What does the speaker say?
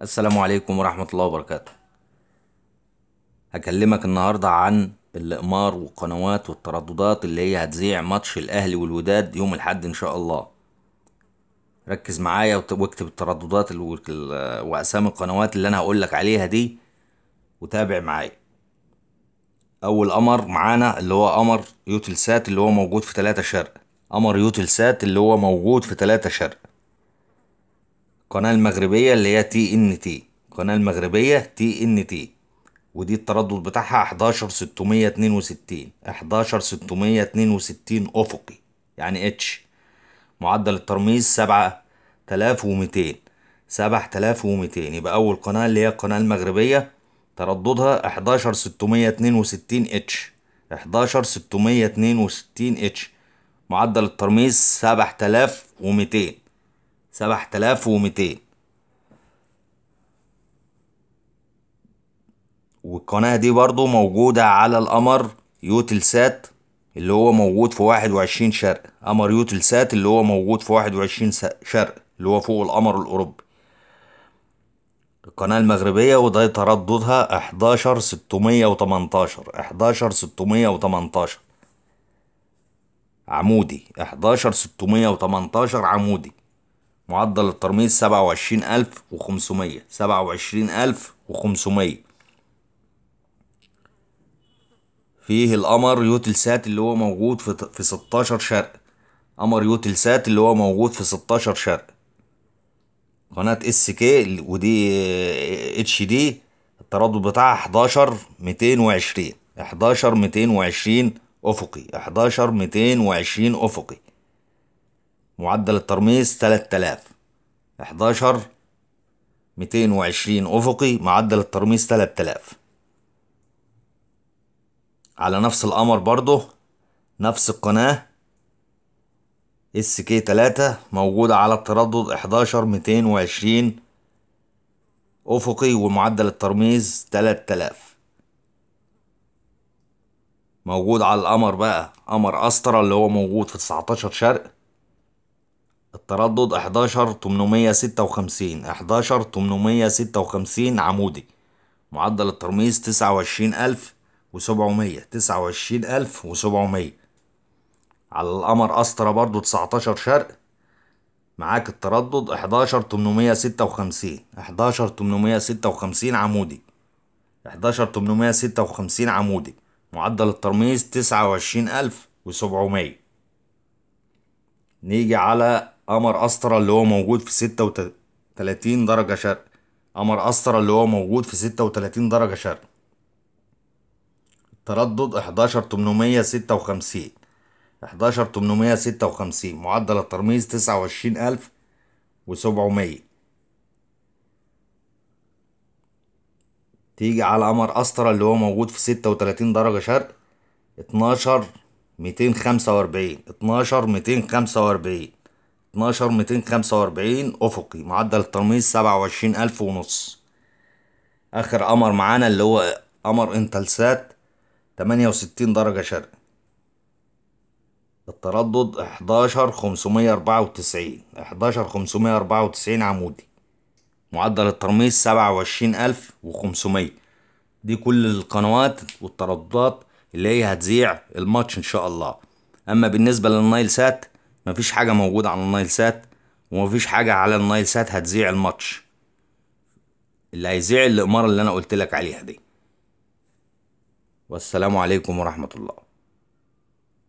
السلام عليكم ورحمة الله وبركاته. هكلمك النهاردة عن الإقمار والقنوات والترددات اللي هي هتذيع ماتش الأهلي والوداد يوم الأحد إن شاء الله. ركز معايا واكتب الترددات وأسامي القنوات اللي أنا هقولك عليها دي وتابع معايا. أول قمر معانا اللي هو قمر يوتلسات اللي هو موجود في 3 شرق. قمر يوتلسات اللي هو موجود في 3 شرق. القناة المغربية اللي هي TNT. القناة المغربية TNT، ودي التردد بتاعها 11662. 11662 أفقي يعني اتش. معدل الترميز 7200. 7200 يبقى أول قناة اللي هي القناة المغربية ترددها 11662 اتش. 11662 اتش. معدل الترميز 7200. 7200. والقناة دي برضو موجودة على القمر يوتلسات اللي هو موجود في 21 شرق. قمر يوتلسات اللي هو موجود في 21 شرق اللي هو فوق القمر الأوروبي. القناة المغربية وده ترددها 11618. 11618 عمودي. 11618 عمودي. معدل الترميز 27500. 27500. فيه القمر يوتلسات اللي هو موجود في 16 شرق. قمر يوتلسات اللي هو موجود في 16 شرق. قناة SK ودي HD. التردد بتاعها 11220. 11220 أفقي. 11220 أفقي. معدل الترميز 3000. 11220 أفقي. معدل الترميز 3000. على نفس القمر برضه نفس القناة SK3 موجودة على التردد 11220 أفقي ومعدل الترميز 3000. موجود على القمر بقى قمر أسترا اللي هو موجود في 19 شرق. التردد 11856. 11856 عمودي. معدل الترميز 29700. 29700. على القمر أسترا برضو 19 شرق. معاك التردد 11856. 11856 عمودي. 11856 عمودي. معدل الترميز 29700. نيجي على قمر أسترا اللي هو موجود في 36 درجة شرق. قمر أسترا اللي هو موجود في 36 درجة شرق. التردد 11856. 11856. معدل الترميز 29700. تيجي على قمر أسترا اللي هو موجود في 36 درجة شرق. 12245. 12245. 12245 أفقي. معدل الترميز 27000 ونص. آخر قمر معانا اللي هو قمر انتلسات 68 درجة شرق. التردد 11594. 11594 عمودي. معدل الترميز 27500. دي كل القنوات والترددات اللي هي هتذيع الماتش ان شاء الله. اما بالنسبة للنايل سات مفيش حاجة موجودة على النايل سات، ومفيش حاجة على النايل سات هتذيع الماتش. اللي هيذيع الإقمار اللي انا قلت لك عليها دي. والسلام عليكم ورحمة الله.